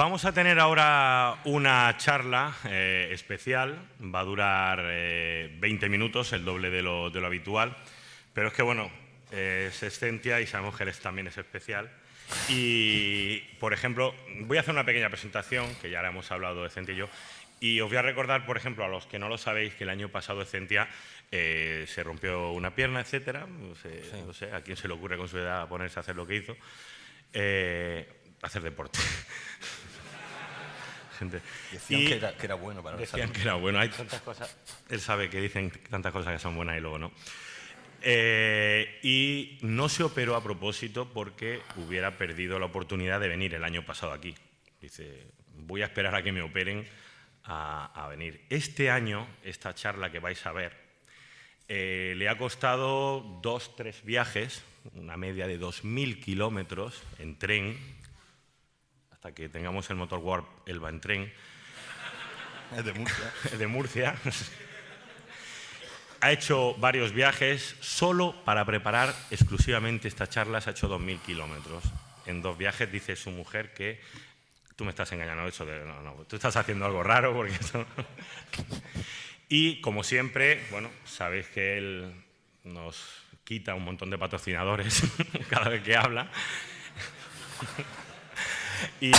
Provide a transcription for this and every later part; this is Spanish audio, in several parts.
Vamos a tener ahora una charla especial, va a durar 20 minutos, el doble de lo habitual, pero es que, bueno, es Exscientia y sabemos que él también es especial. Y, por ejemplo, voy a hacer una pequeña presentación, que ya le hemos hablado de Exscientia y yo, y os voy a recordar, por ejemplo, a los que no lo sabéis, que el año pasado Exscientia se rompió una pierna, etcétera. No sé a quién se le ocurre con su edad ponerse a hacer lo que hizo. Hacer deporte. Decían que era bueno para nosotros. Decían que era bueno. Hay tantas cosas. Él sabe que dicen tantas cosas que son buenas y luego no. Y no se operó a propósito porque hubiera perdido la oportunidad de venir el año pasado aquí. Dice, voy a esperar a que me operen a venir. Este año, esta charla que vais a ver, le ha costado 2-3 viajes, una media de 2.000 kilómetros en tren. Hasta que tengamos el motor Warp, él va en tren. Es de Murcia. Es de Murcia. Ha hecho varios viajes solo para preparar exclusivamente esta charla. Se ha hecho 2.000 kilómetros. En 2 viajes dice su mujer que tú me estás engañando. No, tú estás haciendo algo raro porque esto... Y como siempre, bueno, sabéis que él nos quita un montón de patrocinadores cada vez que habla. Y,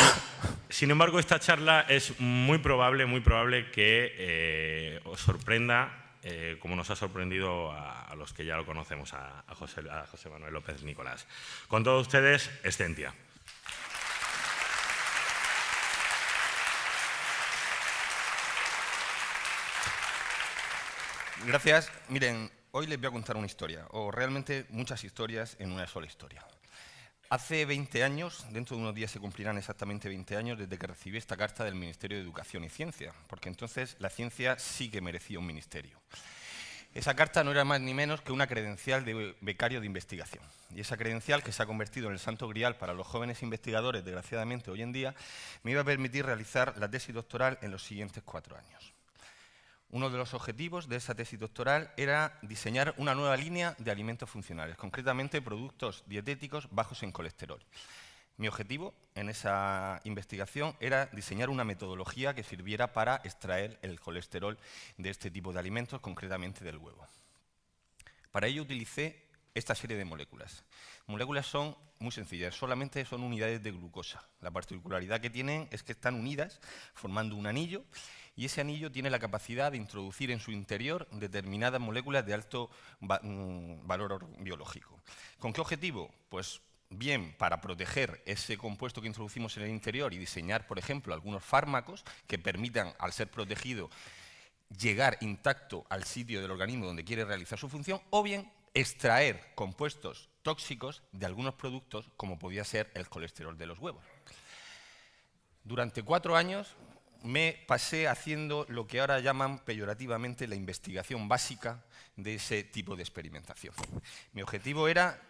sin embargo, esta charla es muy probable que os sorprenda, como nos ha sorprendido a los que ya lo conocemos, a José Manuel López Nicolás. Con todos ustedes, Exscientia. Gracias. Miren, hoy les voy a contar una historia, o realmente muchas historias en una sola historia. Hace 20 años, dentro de unos días se cumplirán exactamente 20 años desde que recibí esta carta del Ministerio de Educación y Ciencia, porque entonces la ciencia sí que merecía un ministerio. Esa carta no era más ni menos que una credencial de becario de investigación. Y esa credencial, que se ha convertido en el santo grial para los jóvenes investigadores, desgraciadamente hoy en día, me iba a permitir realizar la tesis doctoral en los siguientes 4 años. Uno de los objetivos de esa tesis doctoral era diseñar una nueva línea de alimentos funcionales, concretamente productos dietéticos bajos en colesterol. Mi objetivo en esa investigación era diseñar una metodología que sirviera para extraer el colesterol de este tipo de alimentos, concretamente del huevo. Para ello utilicé esta serie de moléculas. Moléculas son muy sencillas, solamente son unidades de glucosa. La particularidad que tienen es que están unidas formando un anillo, y ese anillo tiene la capacidad de introducir en su interior determinadas moléculas de alto valor biológico. ¿Con qué objetivo? Pues bien, para proteger ese compuesto que introducimos en el interior y diseñar, por ejemplo, algunos fármacos que permitan, al ser protegido, llegar intacto al sitio del organismo donde quiere realizar su función, o bien extraer compuestos tóxicos de algunos productos, como podía ser el colesterol de los huevos. Durante 4 años me pasé haciendo lo que ahora llaman peyorativamente la investigación básica de ese tipo de experimentación. Mi objetivo era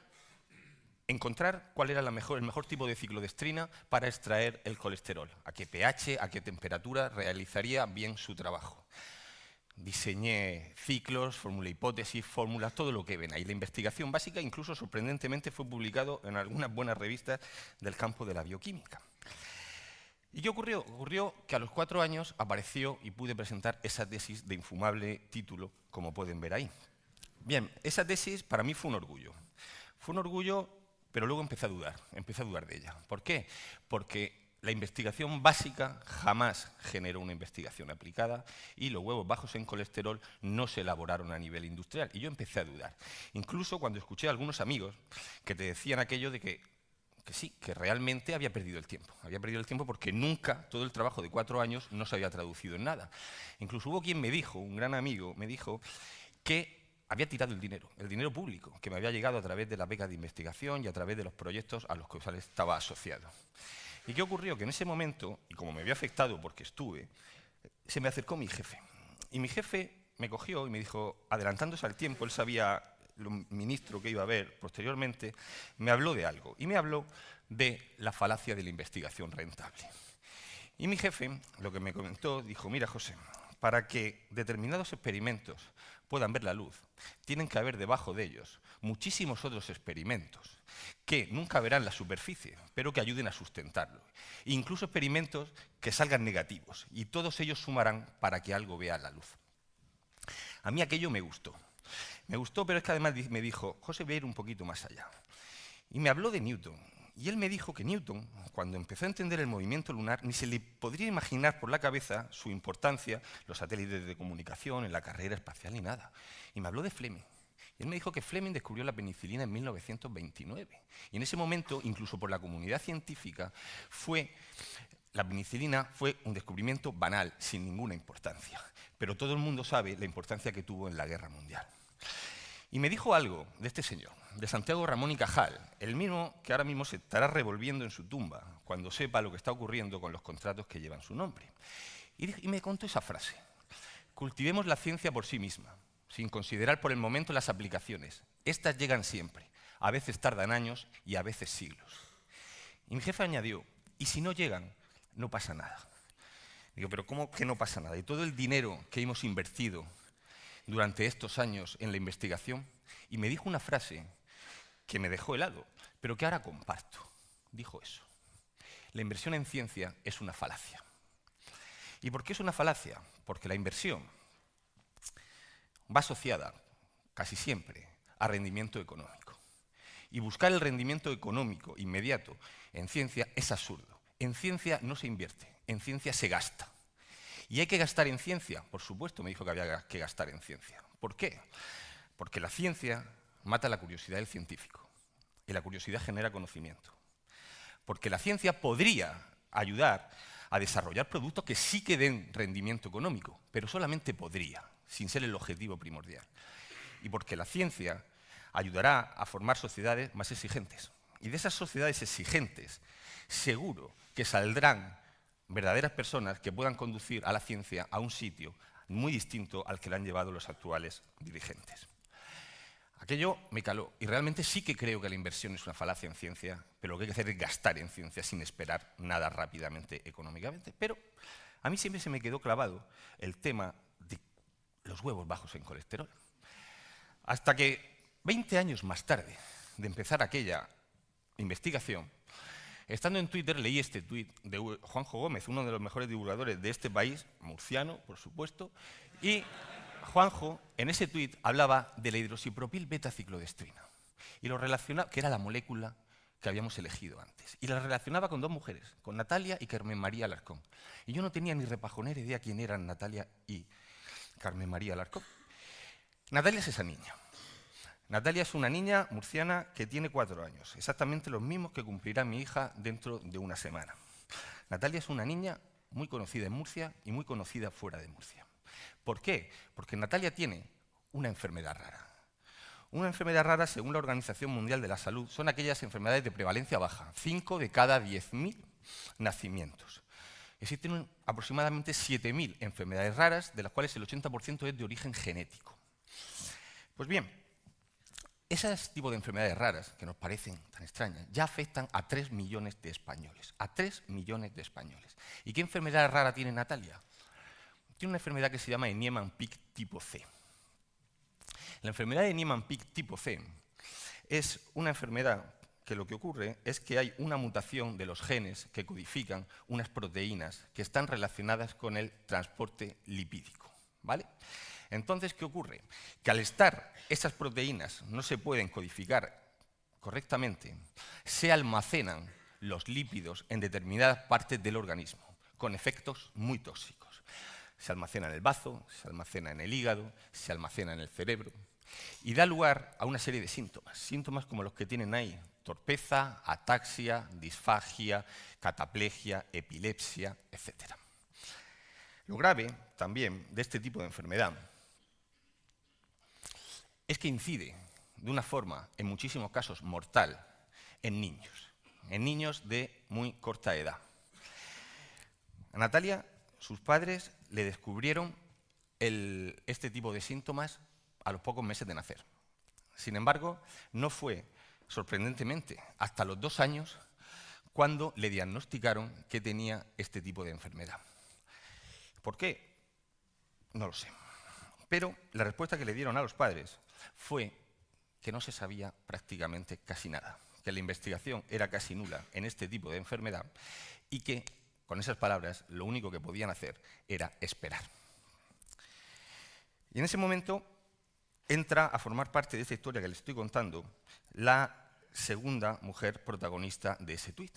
encontrar cuál era el mejor tipo de ciclodestrina para extraer el colesterol, a qué pH, a qué temperatura realizaría bien su trabajo. Diseñé ciclos, formulé hipótesis, fórmulas, todo lo que ven ahí. La investigación básica, incluso sorprendentemente, fue publicado en algunas buenas revistas del campo de la bioquímica. ¿Y qué ocurrió? Ocurrió que a los 4 años apareció y pude presentar esa tesis de infumable título, como pueden ver ahí. Bien, esa tesis para mí fue un orgullo. Fue un orgullo, pero luego empecé a dudar de ella. ¿Por qué? Porque la investigación básica jamás generó una investigación aplicada y los huevos bajos en colesterol no se elaboraron a nivel industrial. Y yo empecé a dudar. Incluso cuando escuché a algunos amigos que te decían aquello de que sí, que realmente había perdido el tiempo. Había perdido el tiempo porque nunca, todo el trabajo de 4 años, no se había traducido en nada. Incluso hubo quien me dijo, un gran amigo, me dijo que había tirado el dinero público, que me había llegado a través de la beca de investigación y a través de los proyectos a los que estaba asociado. ¿Y qué ocurrió? Que en ese momento, y como me había afectado porque estuve, se me acercó mi jefe. Y mi jefe me cogió y me dijo, adelantándose al tiempo, él sabía lo ministro que iba a ver posteriormente, me habló de algo. Y me habló de la falacia de la investigación rentable. Y mi jefe, lo que me comentó, dijo, mira, José, para que determinados experimentos puedan ver la luz, tienen que haber debajo de ellos muchísimos otros experimentos que nunca verán la superficie, pero que ayuden a sustentarlo. E incluso experimentos que salgan negativos, y todos ellos sumarán para que algo vea la luz. A mí aquello me gustó. Me gustó, pero es que además me dijo, José, voy a ir un poquito más allá. Y me habló de Newton. Y él me dijo que Newton, cuando empezó a entender el movimiento lunar, ni se le podría imaginar por la cabeza su importancia, los satélites de comunicación, en la carrera espacial, ni nada. Y me habló de Fleming. Y él me dijo que Fleming descubrió la penicilina en 1929. Y en ese momento, incluso por la comunidad científica, la penicilina fue un descubrimiento banal, sin ninguna importancia. Pero todo el mundo sabe la importancia que tuvo en la Guerra Mundial. Y me dijo algo de este señor, de Santiago Ramón y Cajal, el mismo que ahora mismo se estará revolviendo en su tumba cuando sepa lo que está ocurriendo con los contratos que llevan su nombre. Y me contó esa frase: cultivemos la ciencia por sí misma, sin considerar por el momento las aplicaciones. Estas llegan siempre, a veces tardan años y a veces siglos. Y mi jefe añadió, y si no llegan, no pasa nada. Digo, pero ¿cómo que no pasa nada? Y todo el dinero que hemos invertido durante estos años en la investigación, y me dijo una frase que me dejó helado, pero que ahora comparto. Dijo eso: la inversión en ciencia es una falacia. ¿Y por qué es una falacia? Porque la inversión va asociada, casi siempre, a rendimiento económico. Y buscar el rendimiento económico inmediato en ciencia es absurdo. En ciencia no se invierte, en ciencia se gasta. ¿Y hay que gastar en ciencia? Por supuesto, me dijo que había que gastar en ciencia. ¿Por qué? Porque la ciencia mata la curiosidad del científico y la curiosidad genera conocimiento. Porque la ciencia podría ayudar a desarrollar productos que sí que den rendimiento económico, pero solamente podría, sin ser el objetivo primordial. Y porque la ciencia ayudará a formar sociedades más exigentes. Y de esas sociedades exigentes, seguro que saldrán verdaderas personas que puedan conducir a la ciencia a un sitio muy distinto al que le han llevado los actuales dirigentes. Aquello me caló, y realmente sí que creo que la inversión es una falacia en ciencia, pero lo que hay que hacer es gastar en ciencia sin esperar nada rápidamente económicamente. Pero a mí siempre se me quedó clavado el tema de los huevos bajos en colesterol. Hasta que 20 años más tarde de empezar aquella investigación, estando en Twitter, leí este tuit de Juanjo Gómez, uno de los mejores divulgadores de este país, murciano, por supuesto, y Juanjo, en ese tuit, hablaba de la hidroxipropil beta-ciclodestrina, y lo relacionaba, que era la molécula que habíamos elegido antes, y la relacionaba con dos mujeres, con Natalia y Carmen María Alarcón. Y yo no tenía ni repajonera idea quién eran Natalia y Carmen María Alarcón. Natalia es esa niña. Natalia es una niña murciana que tiene 4 años, exactamente los mismos que cumplirá mi hija dentro de una semana. Natalia es una niña muy conocida en Murcia y muy conocida fuera de Murcia. ¿Por qué? Porque Natalia tiene una enfermedad rara. Una enfermedad rara, según la Organización Mundial de la Salud, son aquellas enfermedades de prevalencia baja, 5 de cada 10.000 nacimientos. Existen aproximadamente 7.000 enfermedades raras, de las cuales el 80% es de origen genético. Pues bien, ese tipo de enfermedades raras, que nos parecen tan extrañas, ya afectan a 3 millones de españoles. A 3 millones de españoles. ¿Y qué enfermedad rara tiene Natalia? Tiene una enfermedad que se llama Niemann-Pick tipo C. La enfermedad de Niemann-Pick tipo C es una enfermedad que lo que ocurre es que hay una mutación de los genes que codifican unas proteínas que están relacionadas con el transporte lipídico, ¿vale? Entonces, ¿qué ocurre? Que al estar esas proteínas no se pueden codificar correctamente, se almacenan los lípidos en determinadas partes del organismo, con efectos muy tóxicos. Se almacena en el bazo, se almacena en el hígado, se almacena en el cerebro, y da lugar a una serie de síntomas. Síntomas como los que tienen ahí: torpeza, ataxia, disfagia, cataplegia, epilepsia, etc. Lo grave también de este tipo de enfermedad es que incide de una forma, en muchísimos casos, mortal en niños de muy corta edad. A Natalia, sus padres le descubrieron este tipo de síntomas a los pocos meses de nacer. Sin embargo, no fue, sorprendentemente, hasta los 2 años cuando le diagnosticaron que tenía este tipo de enfermedad. ¿Por qué? No lo sé. Pero la respuesta que le dieron a los padres fue que no se sabía prácticamente casi nada, que la investigación era casi nula en este tipo de enfermedad y que, con esas palabras, lo único que podían hacer era esperar. Y en ese momento entra a formar parte de esta historia que les estoy contando la segunda mujer protagonista de ese tuit.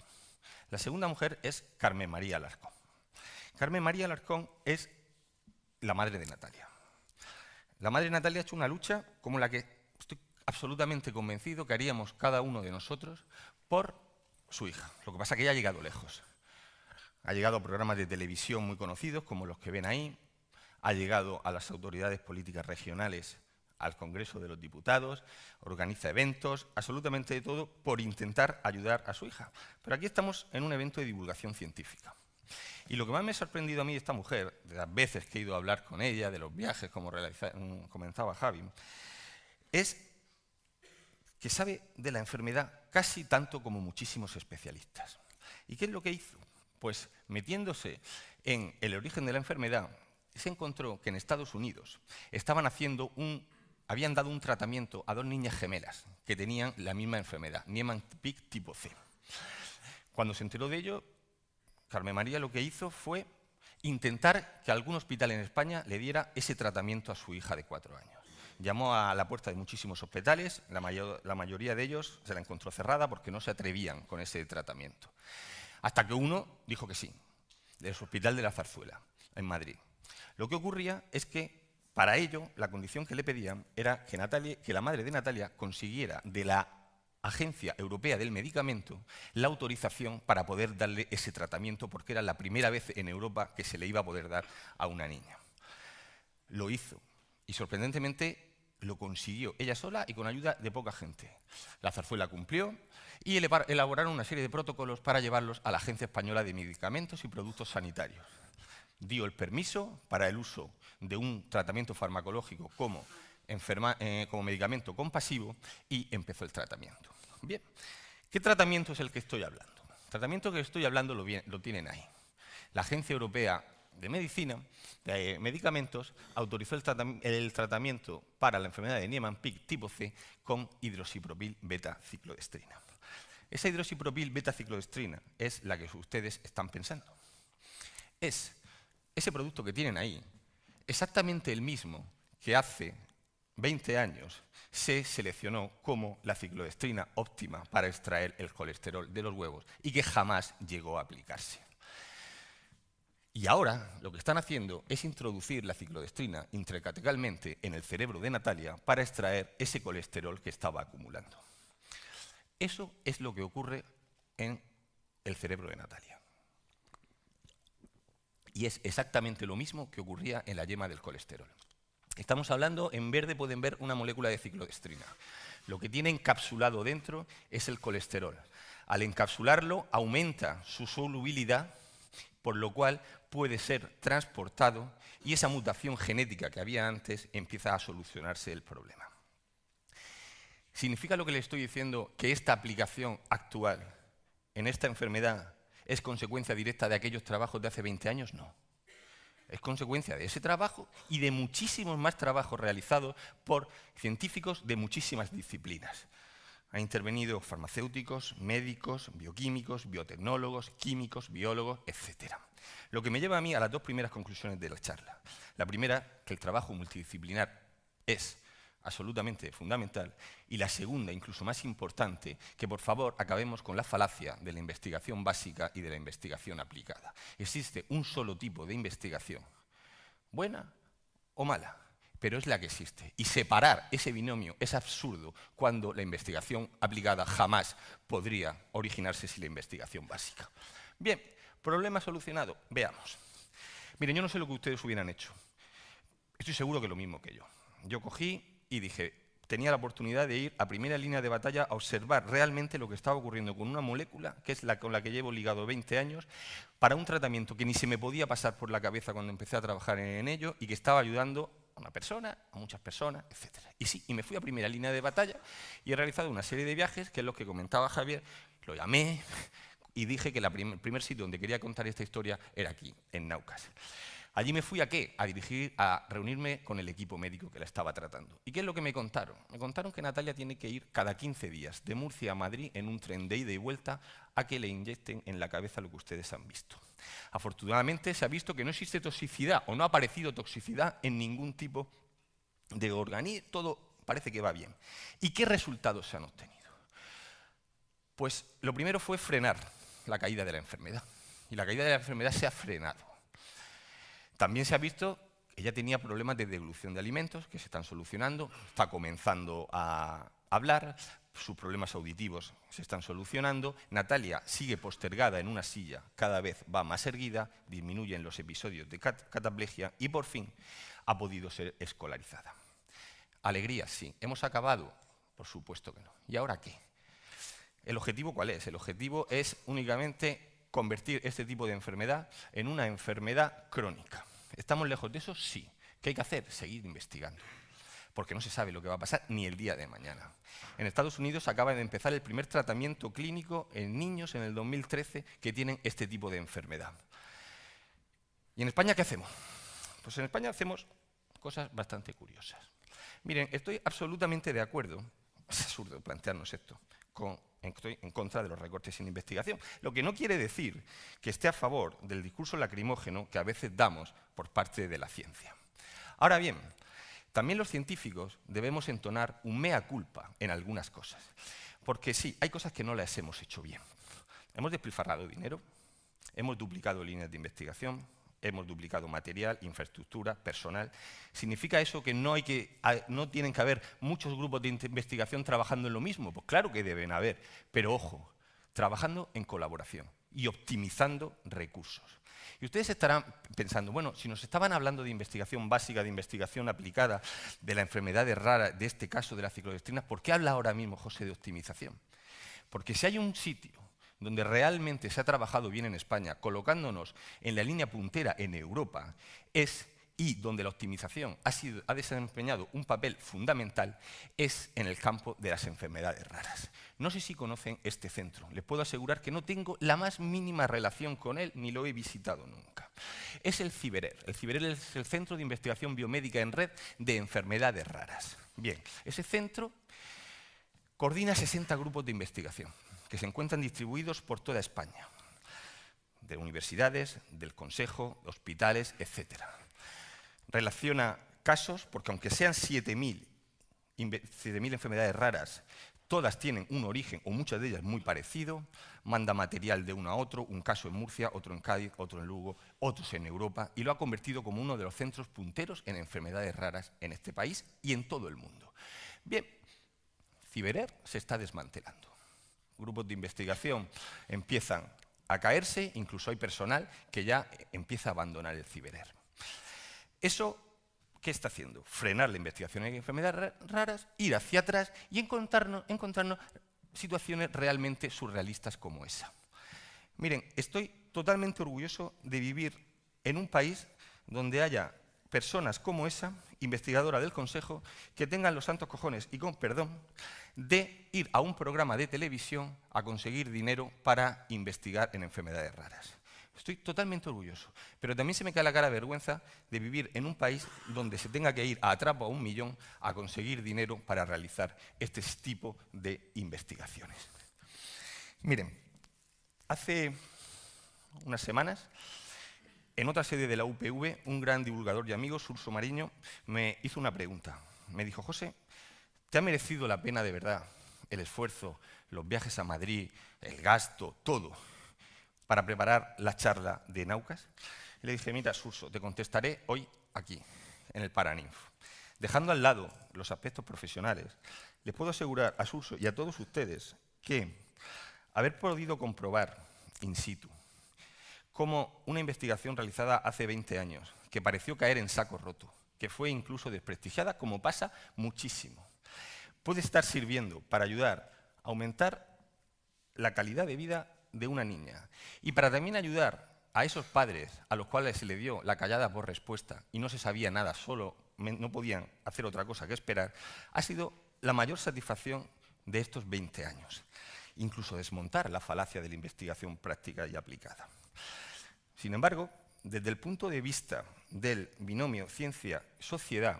La segunda mujer es Carmen María Alarcón. Carmen María Alarcón es la madre de Natalia. La madre de Natalia ha hecho una lucha como la que estoy absolutamente convencido que haríamos cada uno de nosotros por su hija. Lo que pasa es que ella ha llegado lejos. Ha llegado a programas de televisión muy conocidos, como los que ven ahí. Ha llegado a las autoridades políticas regionales, al Congreso de los Diputados, organiza eventos, absolutamente de todo, por intentar ayudar a su hija. Pero aquí estamos en un evento de divulgación científica. Y lo que más me ha sorprendido a mí de esta mujer, de las veces que he ido a hablar con ella, de los viajes, como comentaba Javi, es que sabe de la enfermedad casi tanto como muchísimos especialistas. ¿Y qué es lo que hizo? Pues metiéndose en el origen de la enfermedad, se encontró que en Estados Unidos habían dado un tratamiento a 2 niñas gemelas que tenían la misma enfermedad, Niemann-Pick tipo C. Cuando se enteró de ello, Carmen María lo que hizo fue intentar que algún hospital en España le diera ese tratamiento a su hija de 4 años. Llamó a la puerta de muchísimos hospitales, la mayoría de ellos se la encontró cerrada porque no se atrevían con ese tratamiento. Hasta que uno dijo que sí, del Hospital de la Zarzuela, en Madrid. Lo que ocurría es que, para ello, la condición que le pedían era que la madre de Natalia consiguiera de la Agencia Europea del Medicamento la autorización para poder darle ese tratamiento, porque era la primera vez en Europa que se le iba a poder dar a una niña. Lo hizo y, sorprendentemente, lo consiguió ella sola y con ayuda de poca gente. La Zarzuela cumplió y elaboraron una serie de protocolos para llevarlos a la Agencia Española de Medicamentos y Productos Sanitarios. Dio el permiso para el uso de un tratamiento farmacológico como medicamento compasivo y empezó el tratamiento. Bien, ¿qué tratamiento es el que estoy hablando? El tratamiento que estoy hablando lo tienen ahí. La Agencia Europea de Medicamentos autorizó el tratamiento para la enfermedad de Niemann-Pick tipo C con hidroxipropil beta-ciclodestrina. Esa hidroxipropil beta-ciclodestrina es la que ustedes están pensando. Es ese producto que tienen ahí, exactamente el mismo que hace 20 años se seleccionó como la ciclodestrina óptima para extraer el colesterol de los huevos y que jamás llegó a aplicarse. Y ahora lo que están haciendo es introducir la ciclodestrina intracatecalmente en el cerebro de Natalia para extraer ese colesterol que estaba acumulando. Eso es lo que ocurre en el cerebro de Natalia. Y es exactamente lo mismo que ocurría en la yema del colesterol. Estamos hablando, en verde pueden ver una molécula de ciclodestrina. Lo que tiene encapsulado dentro es el colesterol. Al encapsularlo aumenta su solubilidad, por lo cual puede ser transportado y esa mutación genética que había antes empieza a solucionarse el problema. ¿Significa lo que le estoy diciendo que esta aplicación actual en esta enfermedad es consecuencia directa de aquellos trabajos de hace 20 años? No. Es consecuencia de ese trabajo y de muchísimos más trabajos realizados por científicos de muchísimas disciplinas. Han intervenido farmacéuticos, médicos, bioquímicos, biotecnólogos, químicos, biólogos, etc. Lo que me lleva a mí a las 2 primeras conclusiones de la charla. La primera, que el trabajo multidisciplinar es absolutamente fundamental, y la segunda, incluso más importante, que por favor acabemos con la falacia de la investigación básica y de la investigación aplicada. Existe un solo tipo de investigación, buena o mala, pero es la que existe. Y separar ese binomio es absurdo cuando la investigación aplicada jamás podría originarse sin la investigación básica. Bien, problema solucionado. Veamos. Miren, yo no sé lo que ustedes hubieran hecho. Estoy seguro que lo mismo que yo. Yo cogí y dije, tenía la oportunidad de ir a primera línea de batalla a observar realmente lo que estaba ocurriendo con una molécula, que es la con la que llevo ligado 20 años, para un tratamiento que ni se me podía pasar por la cabeza cuando empecé a trabajar en ello y que estaba ayudando a una persona, a muchas personas, etc. Y sí, y me fui a primera línea de batalla y he realizado una serie de viajes, que es lo que comentaba Javier, lo llamé y dije que el primer sitio donde quería contar esta historia era aquí, en Newcastle. Allí me fui ¿a qué? A reunirme con el equipo médico que la estaba tratando. ¿Y qué es lo que me contaron? Me contaron que Natalia tiene que ir cada 15 días de Murcia a Madrid en un tren de ida y vuelta a que le inyecten en la cabeza lo que ustedes han visto. Afortunadamente se ha visto que no existe toxicidad o no ha aparecido toxicidad en ningún tipo de organismo, todo parece que va bien. ¿Y qué resultados se han obtenido? Pues lo primero fue frenar la caída de la enfermedad. Y la caída de la enfermedad se ha frenado. También se ha visto que ella tenía problemas de deglución de alimentos que se están solucionando, está comenzando a hablar, sus problemas auditivos se están solucionando, Natalia sigue postergada en una silla, cada vez va más erguida, disminuyen los episodios de cataplegia y por fin ha podido ser escolarizada. Alegría, sí. ¿Hemos acabado? Por supuesto que no. ¿Y ahora qué? ¿El objetivo cuál es? El objetivo es únicamente convertir este tipo de enfermedad en una enfermedad crónica. ¿Estamos lejos de eso? Sí. ¿Qué hay que hacer? Seguir investigando. Porque no se sabe lo que va a pasar ni el día de mañana. En Estados Unidos acaba de empezar el primer tratamiento clínico en niños en el 2013 que tienen este tipo de enfermedad. ¿Y en España qué hacemos? Pues en España hacemos cosas bastante curiosas. Miren, estoy absolutamente de acuerdo, es absurdo plantearnos esto, estoy en contra de los recortes en investigación, lo que no quiere decir que esté a favor del discurso lacrimógeno que a veces damos por parte de la ciencia. Ahora bien, también los científicos debemos entonar un mea culpa en algunas cosas, porque sí, hay cosas que no las hemos hecho bien. Hemos despilfarrado dinero, hemos duplicado líneas de investigación, hemos duplicado material, infraestructura, personal. ¿Significa eso que no tienen que haber muchos grupos de investigación trabajando en lo mismo? Pues claro que deben haber, pero ojo, trabajando en colaboración y optimizando recursos. Y ustedes estarán pensando, bueno, si nos estaban hablando de investigación básica, de investigación aplicada, de la enfermedad rara, de este caso de la ciclodestrina, ¿por qué habla ahora mismo José de optimización? Porque si hay un sitio donde realmente se ha trabajado bien en España, colocándonos en la línea puntera en Europa, y donde la optimización ha desempeñado un papel fundamental, es en el campo de las enfermedades raras. No sé si conocen este centro. Les puedo asegurar que no tengo la más mínima relación con él, ni lo he visitado nunca. Es el CIBERER. El CIBERER es el Centro de Investigación Biomédica en Red de Enfermedades Raras. Bien, ese centro coordina 60 grupos de investigación que se encuentran distribuidos por toda España, de universidades, del consejo, hospitales, etc. Relaciona casos, porque aunque sean 7.000 enfermedades raras, todas tienen un origen, o muchas de ellas muy parecido, manda material de uno a otro, un caso en Murcia, otro en Cádiz, otro en Lugo, otros en Europa, y lo ha convertido como uno de los centros punteros en enfermedades raras en este país y en todo el mundo. Bien, CIBERER se está desmantelando. Grupos de investigación empiezan a caerse, incluso hay personal que ya empieza a abandonar el CIBERER. ¿Eso qué está haciendo? Frenar la investigación en enfermedades raras, ir hacia atrás y encontrarnos situaciones realmente surrealistas como esa. Miren, estoy totalmente orgulloso de vivir en un país donde haya personas como esa, investigadora del Consejo, que tengan los santos cojones, y con perdón, de ir a un programa de televisión a conseguir dinero para investigar en enfermedades raras. Estoy totalmente orgulloso, pero también se me cae la cara de vergüenza de vivir en un país donde se tenga que ir a Atrapa a 1 millón a conseguir dinero para realizar este tipo de investigaciones. Miren, hace unas semanas, en otra sede de la UPV, un gran divulgador y amigo, Surso Mariño, me hizo una pregunta. Me dijo, José, ¿te ha merecido la pena de verdad el esfuerzo, los viajes a Madrid, el gasto, todo, para preparar la charla de Naucas? Y le dije, mira, Surso, te contestaré hoy aquí, en el Paraninfo. Dejando al lado los aspectos profesionales, les puedo asegurar a Surso y a todos ustedes que haber podido comprobar in situ cómo una investigación realizada hace 20 años, que pareció caer en saco roto, que fue incluso desprestigiada, como pasa muchísimo, puede estar sirviendo para ayudar a aumentar la calidad de vida de una niña y para también ayudar a esos padres a los cuales se le dio la callada por respuesta y no se sabía nada, solo no podían hacer otra cosa que esperar, ha sido la mayor satisfacción de estos 20 años. Incluso desmontar la falacia de la investigación práctica y aplicada. Sin embargo, desde el punto de vista del binomio ciencia-sociedad,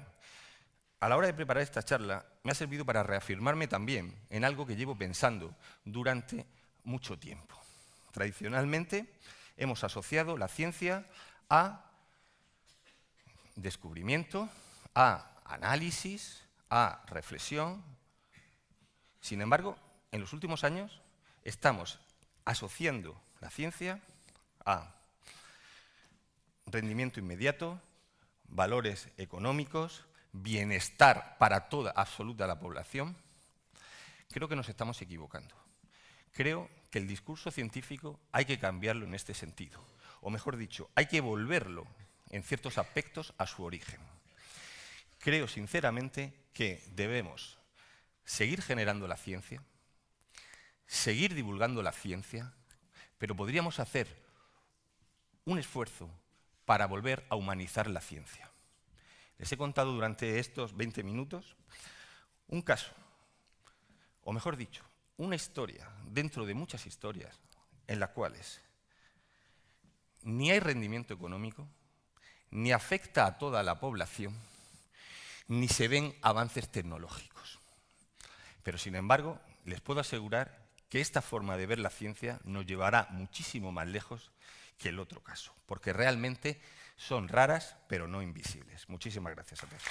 a la hora de preparar esta charla, me ha servido para reafirmarme también en algo que llevo pensando durante mucho tiempo. Tradicionalmente, hemos asociado la ciencia a descubrimiento, a análisis, a reflexión. Sin embargo, en los últimos años estamos asociando la ciencia a rendimiento inmediato, valores económicos, bienestar para toda absoluta la población. Creo que nos estamos equivocando. Creo que el discurso científico hay que cambiarlo en este sentido. O mejor dicho, hay que volverlo en ciertos aspectos a su origen. Creo sinceramente que debemos seguir generando la ciencia, seguir divulgando la ciencia, pero podríamos hacer un esfuerzo para volver a humanizar la ciencia. Les he contado durante estos 20 minutos un caso, o mejor dicho, una historia dentro de muchas historias en las cuales ni hay rendimiento económico, ni afecta a toda la población, ni se ven avances tecnológicos. Pero, sin embargo, les puedo asegurar que esta forma de ver la ciencia nos llevará muchísimo más lejos que el otro caso, porque realmente son raras, pero no invisibles. Muchísimas gracias a todos.